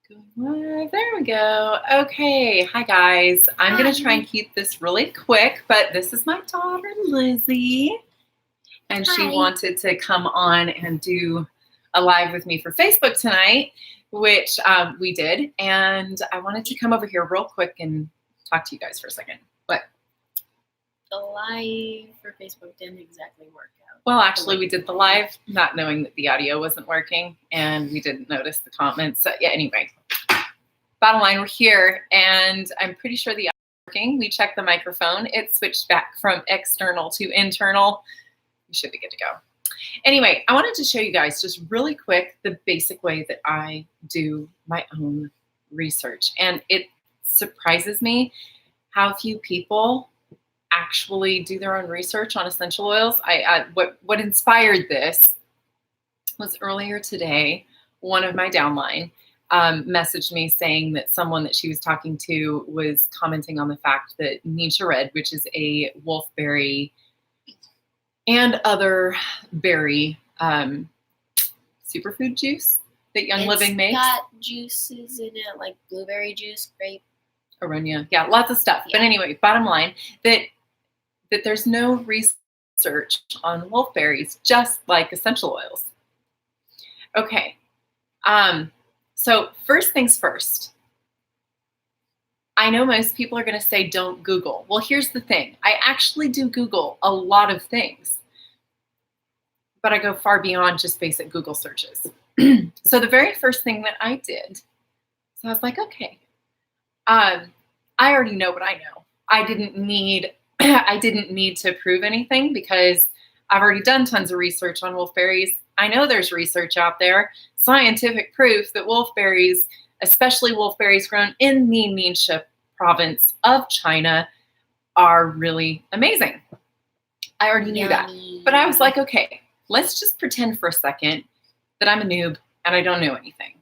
There we go. Okay. Hi, guys. I'm going to try and keep this really quick, but this is my daughter, Lizzie, and she Hi. wanted to come on and do a live with me for Facebook tonight, which we did. And I wanted to come over here real quick and talk to you guys for a second. But The live for Facebook didn't exactly work out. well, actually, we did the live not knowing that the audio wasn't working, and we didn't notice the comments. So, yeah, anyway. Bottom line, we're here, and I'm pretty sure the audio is working. We checked the microphone. It switched back from external to internal. We should be good to go. Anyway, I wanted to show you guys just really quick the basic way that I do my own research. And it surprises me how few people actually do their own research on essential oils. What inspired this was earlier today, one of my downline messaged me saying that someone that she was talking to was commenting on the fact that Ningxia Red, which is a wolfberry and other berry superfood juice that Young Living makes. It's got juices in it, like blueberry juice, grape. Aronia. Yeah, lots of stuff. Yeah. But anyway, bottom line, that there's no research on wolfberries, just like essential oils. Okay. So first things first, I know most people are going to say don't Google. Well, here's the thing. I actually do Google a lot of things, but I go far beyond just basic Google searches. So the very first thing that I did, so I was like, okay, I already know what I know. I didn't need to prove anything because I've already done tons of research on wolfberries. I know there's research out there, scientific proof that wolfberries, especially wolfberries grown in the Ningxia province of China, are really amazing. I already knew that. But I was like, okay, let's just pretend for a second that I'm a noob and I don't know anything.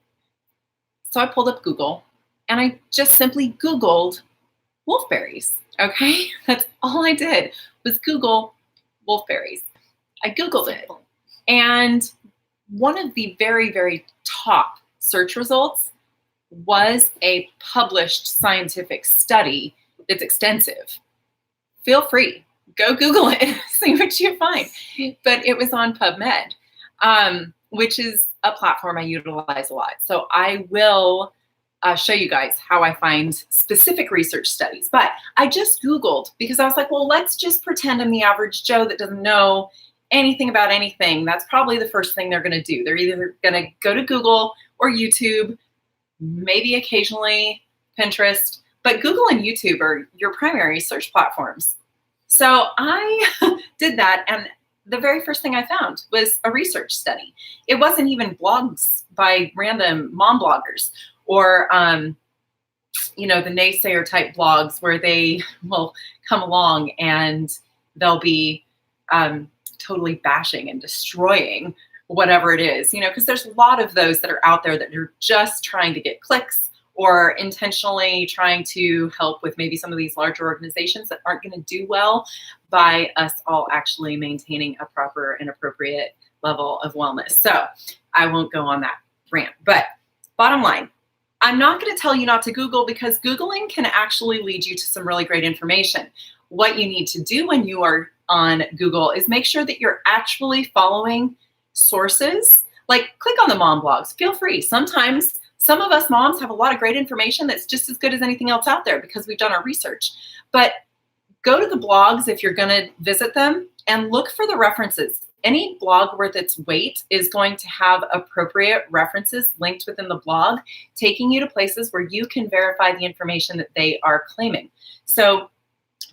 So I pulled up Google and I just simply Googled wolfberries. Okay, that's all I did was Google wolfberries. I Googled it. And one of the very, very top search results was a published scientific study that's extensive. Feel free, go Google it, see what you find. But it was on PubMed, which is a platform I utilize a lot. So I will show you guys how I find specific research studies. But I just Googled because I was like, well, let's just pretend I'm the average Joe that doesn't know anything about anything. That's probably the first thing they're going to do. They're either going to go to Google or YouTube, maybe occasionally Pinterest, but Google and YouTube are your primary search platforms. So I did that, and the very first thing I found was a research study. It wasn't even blogs by random mom bloggers or the naysayer type blogs where they will come along and they'll be totally bashing and destroying whatever it is, because there's a lot of those that are out there that are just trying to get clicks or intentionally trying to help with maybe some of these larger organizations that aren't going to do well by us all actually maintaining a proper and appropriate level of wellness. So I won't go on that rant, but bottom line, I'm not going to tell you not to Google because Googling can actually lead you to some really great information. What you need to do when you are on Google is make sure that you're actually following sources. Like click on the mom blogs, feel free. Sometimes some of us moms have a lot of great information that's just as good as anything else out there because we've done our research. But go to the blogs if you're going to visit them and look for the references. Any blog worth its weight is going to have appropriate references linked within the blog, taking you to places where you can verify the information that they are claiming. So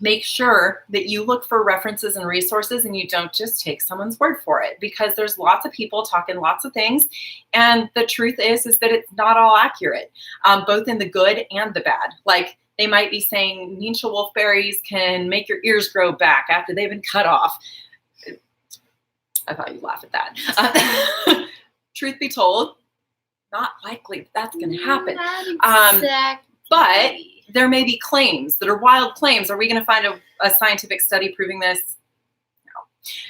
make sure that you look for references and resources and you don't just take someone's word for it, because there's lots of people talking lots of things. And the truth is that it's not all accurate, both in the good and the bad. Like they might be saying Ningxia wolfberries can make your ears grow back after they've been cut off. I thought you'd laugh at that. Truth be told, not likely that's going to happen. Not exactly. But there may be claims that are wild claims. Are we going to find a scientific study proving this? No.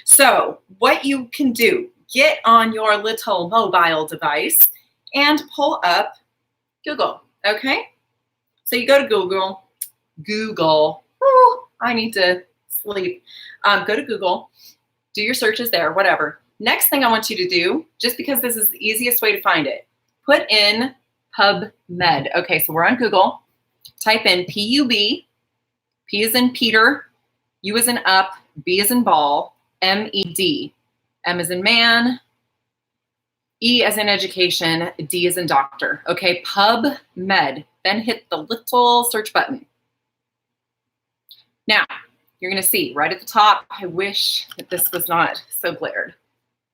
So what you can do, get on your little mobile device and pull up Google, okay? So you go to Google. Woo, I need to sleep. Go to Google, do your searches there, whatever. Next thing I want you to do, just because this is the easiest way to find it, put in PubMed. Okay, so we're on Google. Type in P-U-B, P as in Peter, U as in up, B as in ball, M-E-D. M as in man, E as in education, D as in doctor. Okay, PubMed. Then hit the little search button. Now, you're going to see right at the top, I wish that this was not so blared.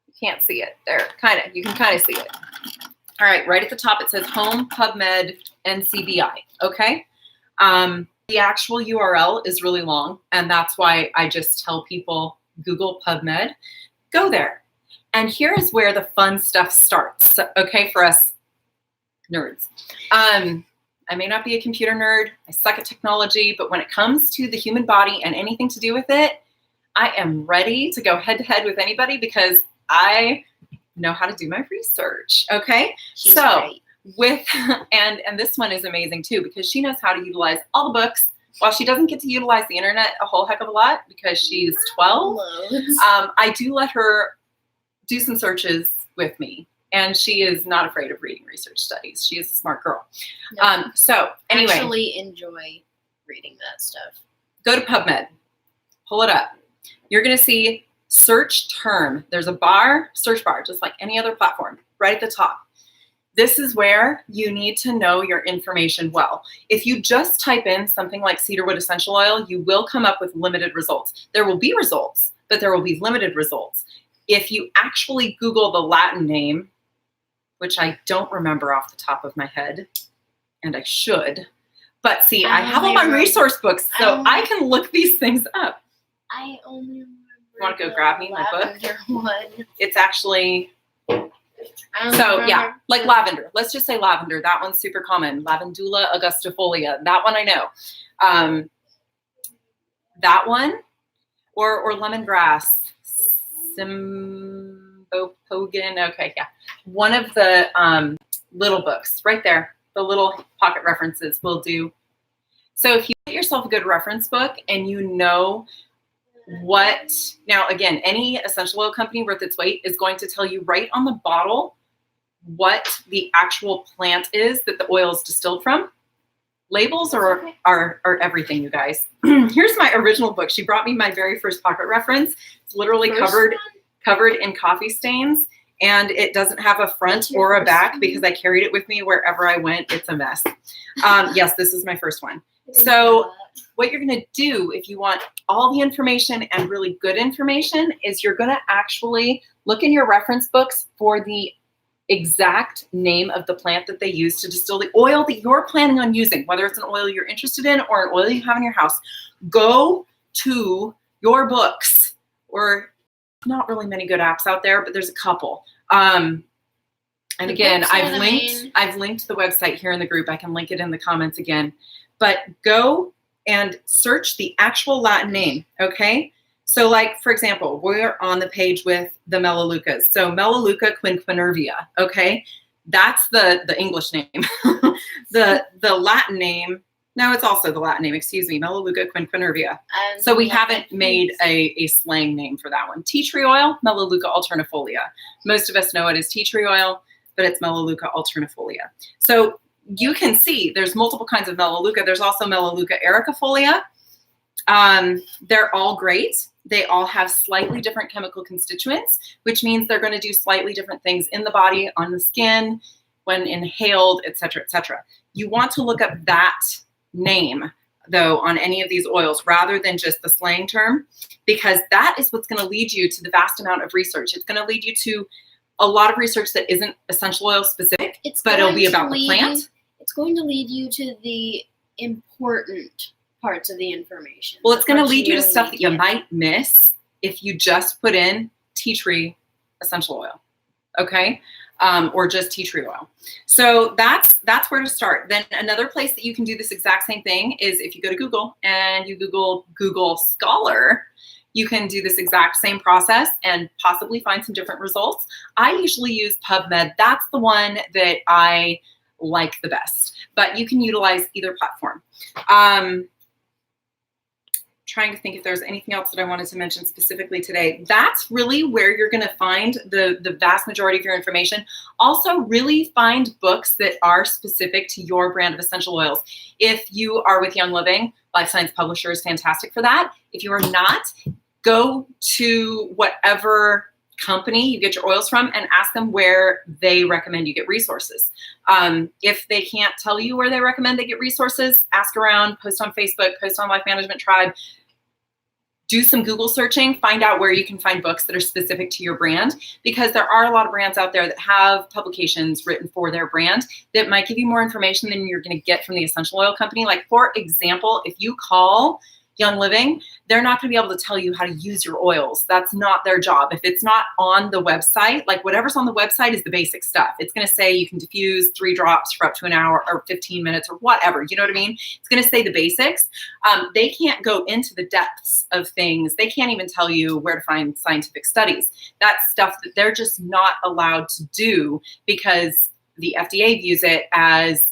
You can't see it. There, you can kind of see it. All right, right at the top, it says Home PubMed NCBI, okay? The actual URL is really long, and that's why I just tell people Google PubMed. Go there. And here is where the fun stuff starts, okay, for us nerds. I may not be a computer nerd. I suck at technology, but when it comes to the human body and anything to do with it, I am ready to go head to head with anybody because I know how to do my research, okay? She's so great. with, and this one is amazing too because she knows how to utilize all the books. While she doesn't get to utilize the internet a whole heck of a lot because she's 12, I do let her do some searches with me. And she is not afraid of reading research studies. She is a smart girl. No, So anyway, actually enjoy reading that stuff. go to PubMed, pull it up. You're going to see search term. There's a search bar, just like any other platform, right at the top. This is where you need to know your information well. If you just type in something like cedarwood essential oil, you will come up with limited results. There will be results, but there will be limited results. If you actually Google the Latin name, which I don't remember off the top of my head, and I should, but see, I have all my resource books, so I can look these things up. I only remember. You want to go grab me my book? One. It's actually, so yeah, like lavender. Let's just say lavender. That one's super common. Lavandula augustifolia. That one I know. That one, or lemongrass. Simbopogon. Okay, yeah. One of the little books right there. The little pocket references will do. So if you get yourself a good reference book and you know what, now again, any essential oil company worth its weight is going to tell you right on the bottle what the actual plant is that the oil is distilled from. Labels are everything, you guys. Here's my original book. She brought me my very first pocket reference. It's literally covered in coffee stains, and it doesn't have a front or a back because I carried it with me wherever I went. It's a mess. Yes, this is my first one. So what you're going to do if you want all the information and really good information is you're going to actually look in your reference books for the exact name of the plant that they use to distill the oil that you're planning on using, whether it's an oil you're interested in or an oil you have in your house. Go to your books, or not really many good apps out there, but there's a couple. And again, I've linked the website here in the group. I can link it in the comments again. But go and search the actual Latin name, okay? So like, for example, we're on the page with the Melaleucas. So Melaleuca quinquenervia, okay? That's the English name. the Latin name, no, it's also the Latin name, excuse me, Melaleuca quinquenervia. So we haven't made a slang name for that one. Tea tree oil, Melaleuca alternifolia. Most of us know it as tea tree oil, but it's Melaleuca alternifolia. So you can see there's multiple kinds of Melaleuca. There's also Melaleuca ericafolia. They're all great. They all have slightly different chemical constituents, which means they're going to do slightly different things in the body, on the skin, when inhaled, et cetera, et cetera. You want to look up that name, though, on any of these oils rather than just the slang term, because that is what's going to lead you to the vast amount of research. It's going to lead you to a lot of research that isn't essential oil specific, but it'll be about the plant. It's going to lead you to the important parts of the information. Well, it's going to lead you to stuff that you might miss if you just put in tea tree essential oil, okay? Or just tea tree oil. So that's where to start. Then another place that you can do this exact same thing is if you go to Google and you Google Scholar, you can do this exact same process and possibly find some different results. I usually use PubMed. That's the one that I like the best, but you can utilize either platform. Trying to think if there's anything else that I wanted to mention specifically today. That's really where you're going to find the vast majority of your information. Also, really find books that are specific to your brand of essential oils. If you are with Young Living, Life Science Publisher is fantastic for that. If you are not, go to whatever company you get your oils from and ask them where they recommend you get resources. If they can't tell you where they recommend they get resources, ask around, post on Facebook, post on Life Management Tribe, do some Google searching, find out where you can find books that are specific to your brand, because there are a lot of brands out there that have publications written for their brand that might give you more information than you're going to get from the essential oil company. Like, for example, if you call Young Living, they're not going to be able to tell you how to use your oils. That's not their job. If it's not on the website, like whatever's on the website is the basic stuff. It's going to say you can diffuse 3 drops for up to an hour or 15 minutes or whatever. You know what I mean? It's going to say the basics. They can't go into the depths of things. They can't even tell you where to find scientific studies. That's stuff that they're just not allowed to do because the FDA views it as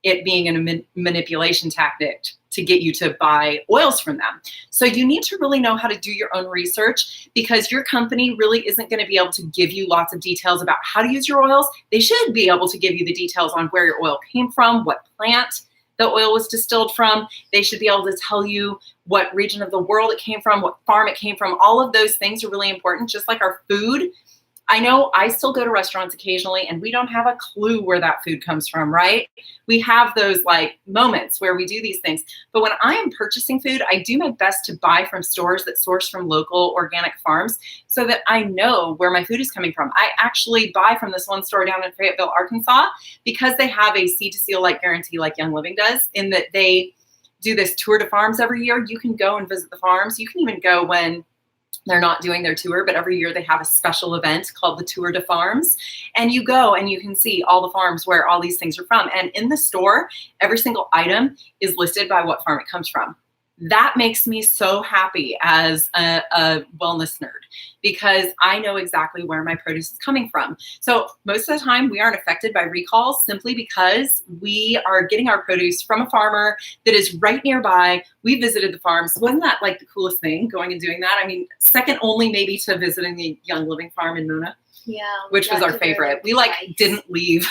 it being a manipulation tactic to get you to buy oils from them. So you need to really know how to do your own research, because your company really isn't going to be able to give you lots of details about how to use your oils. They should be able to give you the details on where your oil came from, what plant the oil was distilled from. They should be able to tell you what region of the world it came from, what farm it came from. All of those things are really important, just like our food. I know I still go to restaurants occasionally and we don't have a clue where that food comes from, right? We have those like moments where we do these things. But when I am purchasing food, I do my best to buy from stores that source from local organic farms so that I know where my food is coming from. I actually buy from this one store down in Fayetteville, Arkansas, because they have a seed to seal like guarantee like Young Living does, in that they do this tour de farms every year. You can go and visit the farms. You can even go when they're not doing their tour, but every year they have a special event called the Tour de Farms. And you go and you can see all the farms where all these things are from. And in the store, every single item is listed by what farm it comes from. That makes me so happy as a wellness nerd, because I know exactly where my produce is coming from. So most of the time we aren't affected by recalls simply because we are getting our produce from a farmer that is right nearby. We visited the farms. Wasn't that like the coolest thing, going and doing that? I mean, second only maybe to visiting the Young Living farm in Mona. Yeah. Which was our favorite. We like didn't leave.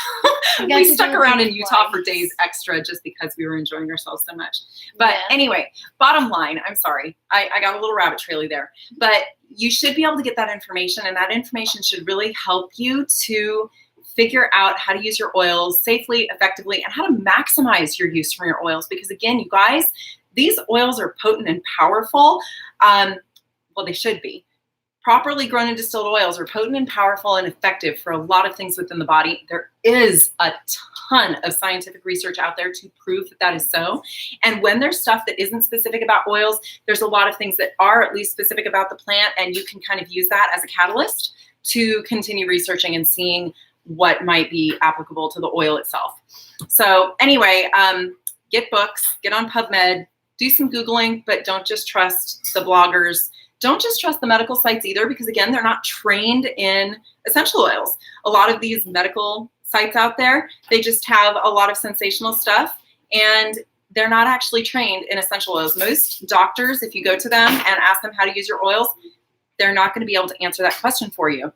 We stuck around in Utah for days extra just because we were enjoying ourselves so much. But anyway, bottom line, I'm sorry. I got a little rabbit traily there. But you should be able to get that information, and that information should really help you to figure out how to use your oils safely, effectively, and how to maximize your use from your oils. Because again, you guys, these oils are potent and powerful. Well, they should be. Properly grown and distilled oils are potent and powerful and effective for a lot of things within the body. There is a ton of scientific research out there to prove that that is so. And when there's stuff that isn't specific about oils, there's a lot of things that are at least specific about the plant, and you can kind of use that as a catalyst to continue researching and seeing what might be applicable to the oil itself. So anyway, get books, get on PubMed, do some Googling, but don't just trust the bloggers. Don't just trust the medical sites either, because again, they're not trained in essential oils. A lot of these medical sites out there, they just have a lot of sensational stuff, and they're not actually trained in essential oils. Most doctors, if you go to them and ask them how to use your oils, they're not going to be able to answer that question for you.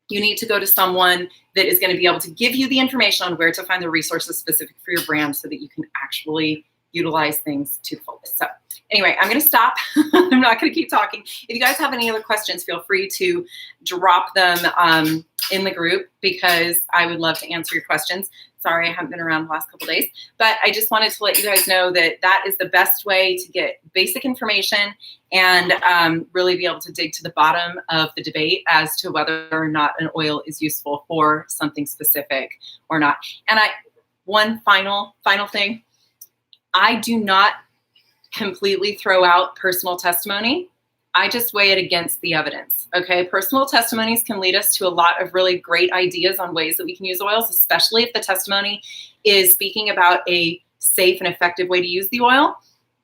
You need to go to someone that is going to be able to give you the information on where to find the resources specific for your brand so that you can actually utilize things to the fullest. So anyway, I'm going to stop. I'm not going to keep talking. If you guys have any other questions, feel free to drop them in the group, because I would love to answer your questions. Sorry, I haven't been around the last couple days, but I just wanted to let you guys know that that is the best way to get basic information and really be able to dig to the bottom of the debate as to whether or not an oil is useful for something specific or not. And one final thing, I do not completely throw out personal testimony. I just weigh it against the evidence. Okay, personal testimonies can lead us to a lot of really great ideas on ways that we can use oils, especially if the testimony is speaking about a safe and effective way to use the oil.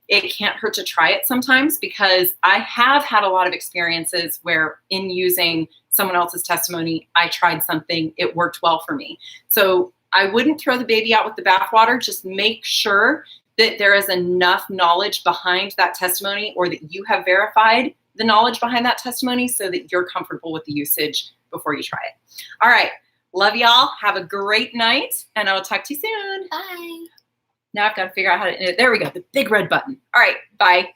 It can't hurt to try it sometimes, because I have had a lot of experiences where in using someone else's testimony, I tried something, it worked well for me. So I wouldn't throw the baby out with the bathwater. Just make sure that there is enough knowledge behind that testimony, or that you have verified the knowledge behind that testimony so that you're comfortable with the usage before you try it. All right. Love y'all. Have a great night, and I'll talk to you soon. Bye. Now I've got to figure out how to, there we go, the big red button. All right. Bye.